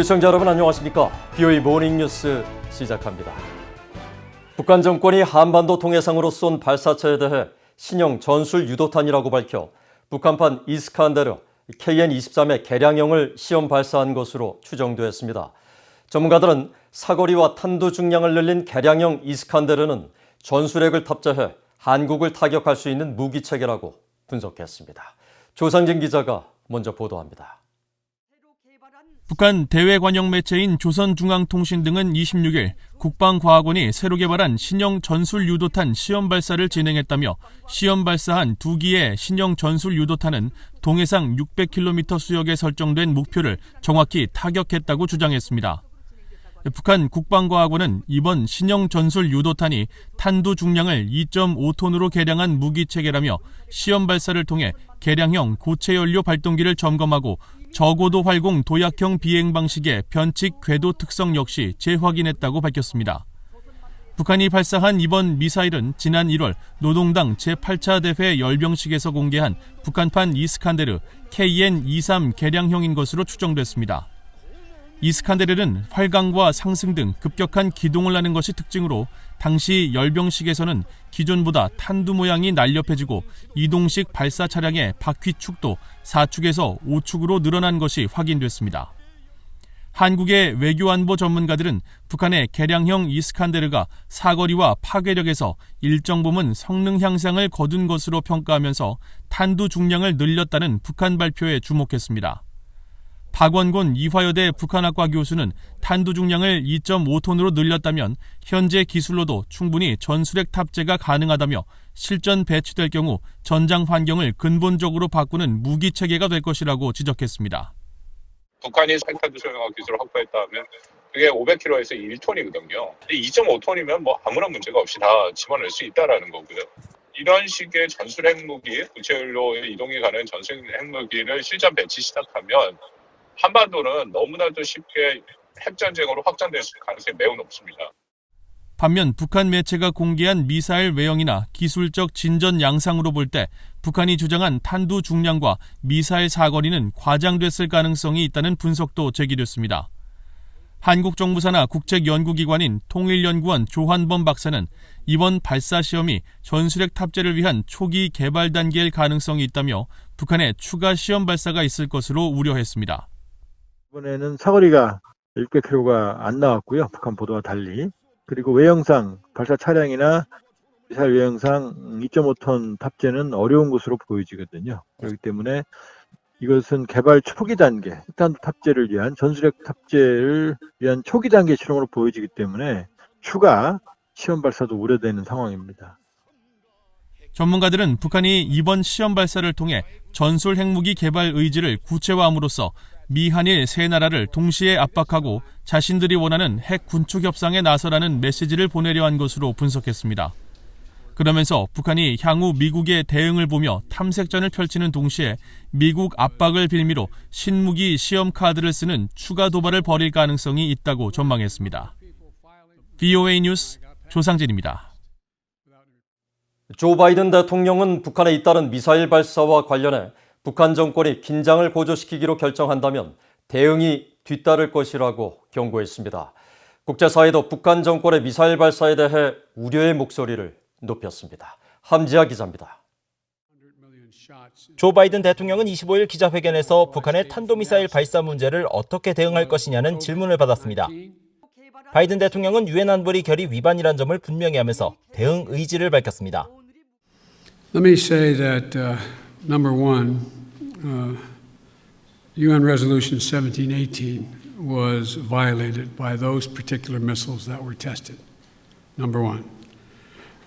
시청자 여러분 안녕하십니까? BOE 모닝뉴스 시작합니다. 북한 정권이 한반도 통해상으로 쏜 발사체에 대해 신형 전술 유도탄이라고 밝혀 북한판 이스칸데르 KN-23의 개량형을 시험 발사한 것으로 추정됐습니다. 전문가들은 사거리와 탄두 중량을 늘린 개량형 이스칸데르는 전술핵을 탑재해 한국을 타격할 수 있는 무기체계라고 분석했습니다. 조상진 기자가 먼저 보도합니다. 북한 대외관영 매체인 조선중앙통신 등은 26일 국방과학원이 새로 개발한 신형 전술유도탄 시험 발사를 진행했다며 시험 발사한 2기의 신형 전술유도탄은 동해상 600km 수역에 설정된 목표를 정확히 타격했다고 주장했습니다. 북한 국방과학원은 이번 신형 전술유도탄이 탄두 중량을 2.5톤으로 개량한 무기체계라며 시험 발사를 통해 개량형 고체연료 발동기를 점검하고 저고도 활공 도약형 비행 방식의 변칙 궤도 특성 역시 재확인했다고 밝혔습니다. 북한이 발사한 이번 미사일은 지난 1월 노동당 제8차 대회 열병식에서 공개한 북한판 이스칸데르 KN-23 개량형인 것으로 추정됐습니다. 이스칸데르는 활강과 상승 등 급격한 기동을 하는 것이 특징으로 당시 열병식에서는 기존보다 탄두 모양이 날렵해지고 이동식 발사 차량의 바퀴 축도 4축에서 5축으로 늘어난 것이 확인됐습니다. 한국의 외교안보 전문가들은 북한의 개량형 이스칸데르가 사거리와 파괴력에서 일정 부분 성능 향상을 거둔 것으로 평가하면서 탄두 중량을 늘렸다는 북한 발표에 주목했습니다. 박원곤 이화여대 북한학과 교수는 탄두 중량을 2.5톤으로 늘렸다면 현재 기술로도 충분히 전술핵 탑재가 가능하다며 실전 배치될 경우 전장 환경을 근본적으로 바꾸는 무기 체계가 될 것이라고 지적했습니다. 북한이 핵탄두 소형화 기술을 확보했다면 그게 500km에서 1톤이거든요. 2.5톤이면 뭐 아무런 문제가 없이 다 집어넣을 수 있다라는 거고요. 이런 식의 전술 핵무기, 고체연료 이동이 가는 전술 핵무기를 실전 배치 시작하면 한반도는 너무나도 쉽게 핵전쟁으로 확장될 가능성이 매우 높습니다. 반면 북한 매체가 공개한 미사일 외형이나 기술적 진전 양상으로 볼 때 북한이 주장한 탄두 중량과 미사일 사거리는 과장됐을 가능성이 있다는 분석도 제기됐습니다. 한국 정부 산하 국책연구기관인 통일연구원 조한범 박사는 이번 발사 시험이 전술핵 탑재를 위한 초기 개발 단계일 가능성이 있다며 북한의 추가 시험 발사가 있을 것으로 우려했습니다. 이번에는 사거리가 600km가 안 나왔고요. 북한 보도와 달리. 그리고 외형상 발사 차량이나 미사일 외형상 2.5톤 탑재는 어려운 것으로 보여지거든요. 그렇기 때문에 이것은 개발 초기 단계, 핵탄두 탑재를 위한 전술핵 탑재를 위한 초기 단계 실험으로 보여지기 때문에 추가 시험 발사도 우려되는 상황입니다. 전문가들은 북한이 이번 시험 발사를 통해 전술 핵무기 개발 의지를 구체화함으로써 미한일 세 나라를 동시에 압박하고 자신들이 원하는 핵 군축 협상에 나서라는 메시지를 보내려 한 것으로 분석했습니다. 그러면서 북한이 향후 미국의 대응을 보며 탐색전을 펼치는 동시에 미국 압박을 빌미로 신무기 시험 카드를 쓰는 추가 도발을 벌일 가능성이 있다고 전망했습니다. BOA 뉴스 조상진입니다. 조 바이든 대통령은 북한에 잇따른 미사일 발사와 관련해 북한 정권이 긴장을 고조시키기로 결정한다면 대응이 뒤따를 것이라고 경고했습니다. 국제사회도 북한 정권의 미사일 발사에 대해 우려의 목소리를 높였습니다. 함지아 기자입니다. 조 바이든 대통령은 25일 기자회견에서 북한의 탄도미사일 발사 문제를 어떻게 대응할 것이냐는 질문을 받았습니다. 바이든 대통령은 유엔 안보리 결의 위반이란 점을 분명히 하면서 대응 의지를 밝혔습니다. Let me say that number one, UN Resolution 1718 was violated by those particular missiles that were tested. Number one.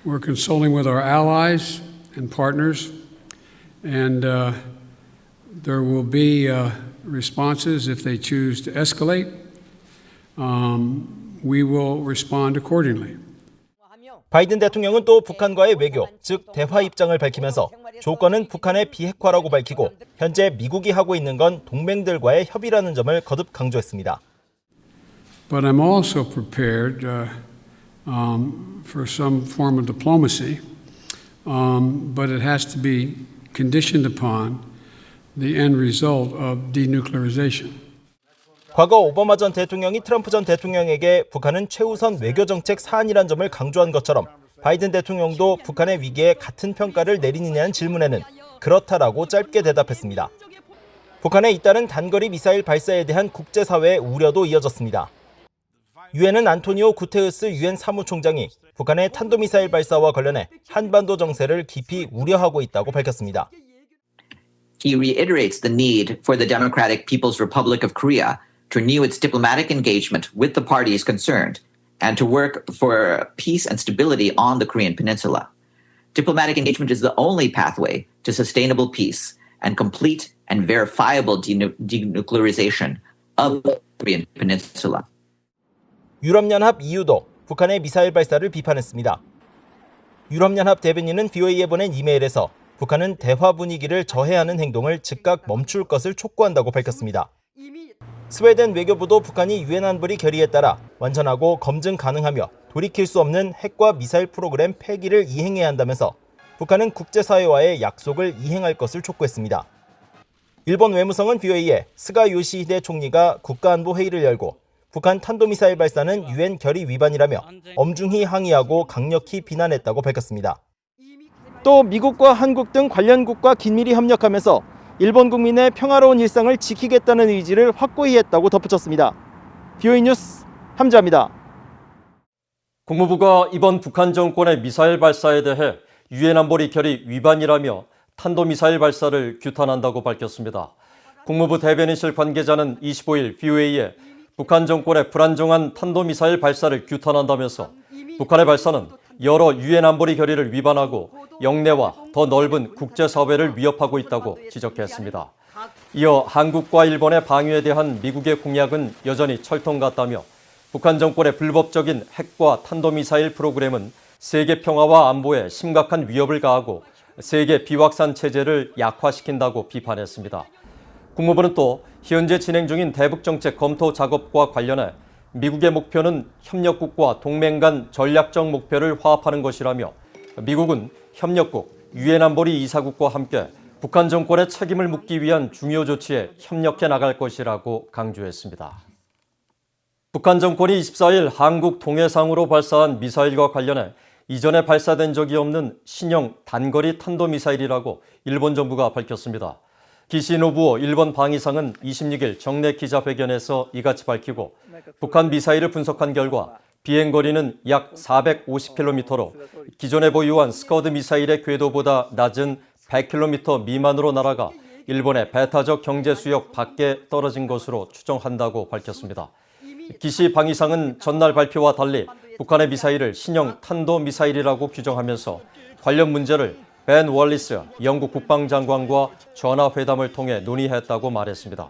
We're consulting with our allies and partners, and there will be responses if they choose to escalate. We will respond accordingly. 바이든 대통령은 또 북한과의 외교, 즉 대화 입장을 밝히면서 조건은 북한의 비핵화라고 밝히고 현재 미국이 하고 있는 건 동맹들과의 협의라는 점을 거듭 강조했습니다. But I'm also prepared for some form of diplomacy, but it has to be conditioned upon the end result of denuclearization. 과거 오바마 전 대통령이 트럼프 전 대통령에게 북한은 최우선 외교정책 사안이란 점을 강조한 것처럼 바이든 대통령도 북한의 위기에 같은 평가를 내리느냐는 질문에는 그렇다라고 짧게 대답했습니다. 북한의 잇따른 단거리 미사일 발사에 대한 국제사회의 우려도 이어졌습니다. 유엔은 안토니오 구테우스 유엔 사무총장이 북한의 탄도미사일 발사와 관련해 한반도 정세를 깊이 우려하고 있다고 밝혔습니다. He reiterates the need for the Democratic People's Republic of Korea to renew its diplomatic engagement with the parties concerned and to work for peace and stability on the Korean Peninsula. Diplomatic engagement is the only pathway to sustainable peace and complete and verifiable denuclearization of the Korean Peninsula. 유럽연합 EU도 북한의 미사일 발사를 비판했습니다. 유럽연합 대변인은 VOA에 보낸 이메일에서 북한은 대화 분위기를 저해하는 행동을 즉각 멈출 것을 촉구한다고 밝혔습니다. 스웨덴 외교부도 북한이 유엔 안보리 결의에 따라 완전하고 검증 가능하며 돌이킬 수 없는 핵과 미사일 프로그램 폐기를 이행해야 한다면서 북한은 국제사회와의 약속을 이행할 것을 촉구했습니다. 일본 외무성은 VOA에 스가 요시히데 총리가 국가안보회의를 열고 북한 탄도미사일 발사는 유엔 결의 위반이라며 엄중히 항의하고 강력히 비난했다고 밝혔습니다. 또 미국과 한국 등 관련국과 긴밀히 협력하면서 일본 국민의 평화로운 일상을 지키겠다는 의지를 확고히 했다고 덧붙였습니다. VOA 뉴스 함지아입니다. 국무부가 이번 북한 정권의 미사일 발사에 대해 유엔 안보리 결의 위반이라며 탄도미사일 발사를 규탄한다고 밝혔습니다. 국무부 대변인실 관계자는 25일 VOA에 북한 정권의 불안정한 탄도미사일 발사를 규탄한다면서 북한의 발사는 여러 유엔 안보리 결의를 위반하고 영내와 더 넓은 국제사회를 위협하고 있다고 지적했습니다. 이어 한국과 일본의 방위에 대한 미국의 공약은 여전히 철통 같다며 북한 정권의 불법적인 핵과 탄도미사일 프로그램은 세계 평화와 안보에 심각한 위협을 가하고 세계 비확산 체제를 약화시킨다고 비판했습니다. 국무부는 또 현재 진행 중인 대북정책 검토 작업과 관련해 미국의 목표는 협력국과 동맹 간 전략적 목표를 화합하는 것이라며 미국은 협력국, 유엔 안보리 이사국과 함께 북한 정권의 책임을 묻기 위한 중요 조치에 협력해 나갈 것이라고 강조했습니다. 북한 정권이 24일 한국 동해상으로 발사한 미사일과 관련해 이전에 발사된 적이 없는 신형 단거리 탄도미사일이라고 일본 정부가 밝혔습니다. 기시노부오 일본 방위상은 26일 정례 기자회견에서 이같이 밝히고 북한 미사일을 분석한 결과 비행거리는 약 450km로 기존에 보유한 스커드 미사일의 궤도보다 낮은 100km 미만으로 날아가 일본의 배타적 경제 수역 밖에 떨어진 것으로 추정한다고 밝혔습니다. 기시 방위상은 전날 발표와 달리 북한의 미사일을 신형 탄도미사일이라고 규정하면서 관련 문제를 벤 월리스 영국 국방장관과 전화회담을 통해 논의했다고 말했습니다.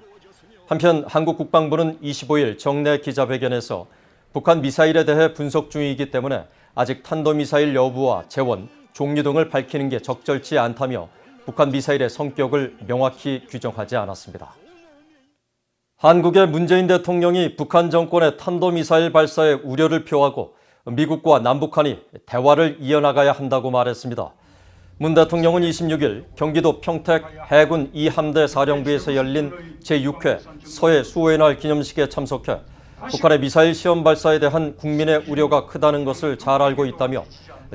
한편 한국 국방부는 25일 정례 기자회견에서 북한 미사일에 대해 분석 중이기 때문에 아직 탄도미사일 여부와 재원, 종류 등을 밝히는 게 적절치 않다며 북한 미사일의 성격을 명확히 규정하지 않았습니다. 한국의 문재인 대통령이 북한 정권의 탄도미사일 발사에 우려를 표하고 미국과 남북한이 대화를 이어나가야 한다고 말했습니다. 문 대통령은 26일 경기도 평택 해군 2함대 사령부에서 열린 제6회 서해 수호의 날 기념식에 참석해 북한의 미사일 시험 발사에 대한 국민의 우려가 크다는 것을 잘 알고 있다며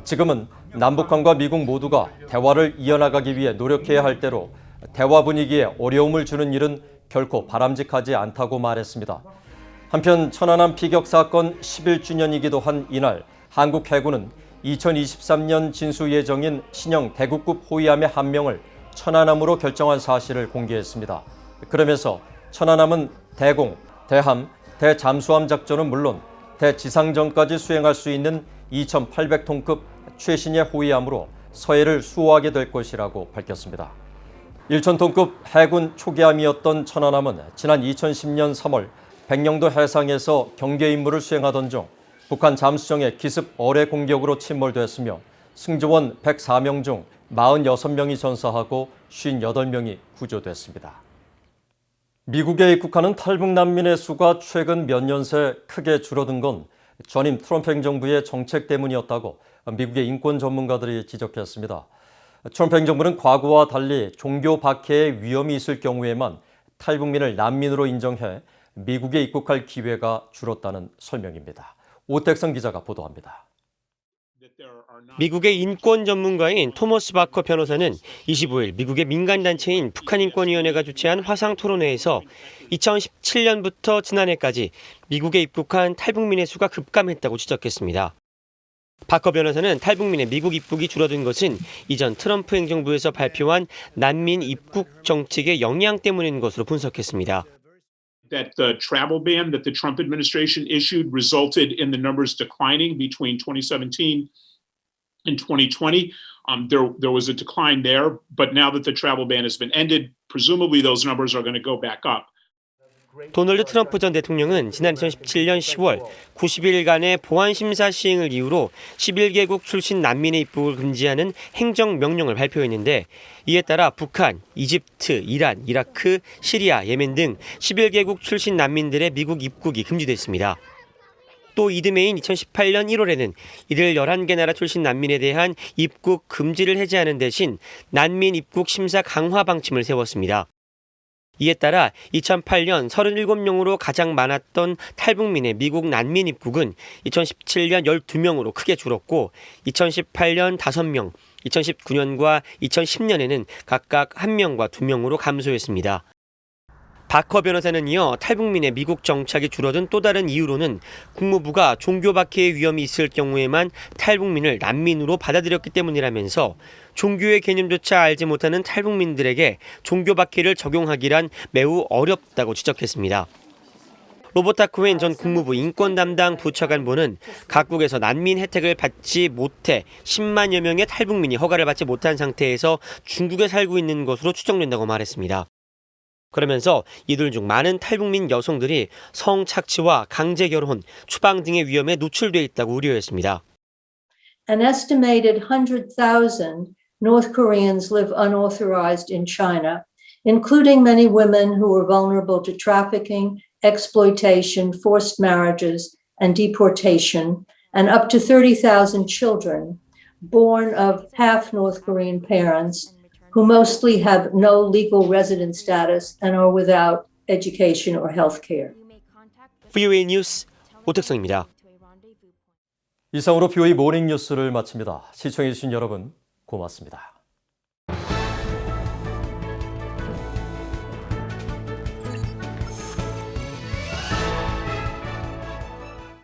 지금은 남북한과 미국 모두가 대화를 이어나가기 위해 노력해야 할 때로 대화 분위기에 어려움을 주는 일은 결코 바람직하지 않다고 말했습니다. 한편 천안함 피격 사건 11주년이기도 한 이날 한국 해군은 2023년 진수 예정인 신형 대구급 호위함의 한 명을 천안함으로 결정한 사실을 공개했습니다. 그러면서 천안함은 대공, 대함, 대잠수함 작전은 물론 대지상전까지 수행할 수 있는 2,800톤급 최신의 호위함으로 서해를 수호하게 될 것이라고 밝혔습니다. 1,000톤급 해군 초기함이었던 천안함은 지난 2010년 3월 백령도 해상에서 경계 임무를 수행하던 중 북한 잠수정의 기습 어뢰 공격으로 침몰됐으며 승조원 104명 중 46명이 전사하고 58명이 구조됐습니다. 미국에 입국하는 탈북 난민의 수가 최근 몇 년 새 크게 줄어든 건 전임 트럼프 행정부의 정책 때문이었다고 미국의 인권 전문가들이 지적했습니다. 트럼프 행정부는 과거와 달리 종교 박해의 위험이 있을 경우에만 탈북민을 난민으로 인정해 미국에 입국할 기회가 줄었다는 설명입니다. 오택성 기자가 보도합니다. 미국의 인권 전문가인 토머스 바커 변호사는 25일 미국의 민간단체인 북한인권위원회가 주최한 화상토론회에서 2017년부터 지난해까지 미국에 입국한 탈북민의 수가 급감했다고 지적했습니다. 바커 변호사는 탈북민의 미국 입국이 줄어든 것은 이전 트럼프 행정부에서 발표한 난민 입국 정책의 영향 때문인 것으로 분석했습니다. That the travel ban that the Trump administration issued resulted in the numbers declining between 2017 and 2020. There was a decline there, but now that the travel ban has been ended, presumably those numbers are going to go back up. 도널드 트럼프 전 대통령은 지난 2017년 10월 90일간의 보안심사 시행을 이유로 11개국 출신 난민의 입국을 금지하는 행정명령을 발표했는데 이에 따라 북한, 이집트, 이란, 이라크, 시리아, 예멘 등 11개국 출신 난민들의 미국 입국이 금지됐습니다. 또 이듬해인 2018년 1월에는 이들 11개 나라 출신 난민에 대한 입국 금지를 해제하는 대신 난민 입국 심사 강화 방침을 세웠습니다. 이에 따라 2008년 37명으로 가장 많았던 탈북민의 미국 난민 입국은 2017년 12명으로 크게 줄었고 2018년 5명, 2019년과 2010년에는 각각 1명과 2명으로 감소했습니다. 바커 변호사는 이어 탈북민의 미국 정착이 줄어든 또 다른 이유로는 국무부가 종교 박해의 위험이 있을 경우에만 탈북민을 난민으로 받아들였기 때문이라면서 종교의 개념조차 알지 못하는 탈북민들에게 종교 박해를 적용하기란 매우 어렵다고 지적했습니다. 로버타 코엔 전 국무부 인권 담당 부차관보는 각국에서 난민 혜택을 받지 못해 10만여 명의 탈북민이 허가를 받지 못한 상태에서 중국에 살고 있는 것으로 추정된다고 말했습니다. 그러면서 이들 중 많은 탈북민 여성들이 성착취와 강제 결혼, 추방 등의 위험에 노출돼 있다고 우려했습니다. An estimated 100,000 North Koreans live unauthorized in China, including many women who are vulnerable to trafficking, exploitation, forced marriages, and deportation, and up to 30,000 children born of half North Korean parents who mostly have no legal resident status and are without education or health care. VOA 뉴스 오택성입니다. 이상으로 BOE 모닝 뉴스를 마칩니다. 시청해주신 여러분 고맙습니다.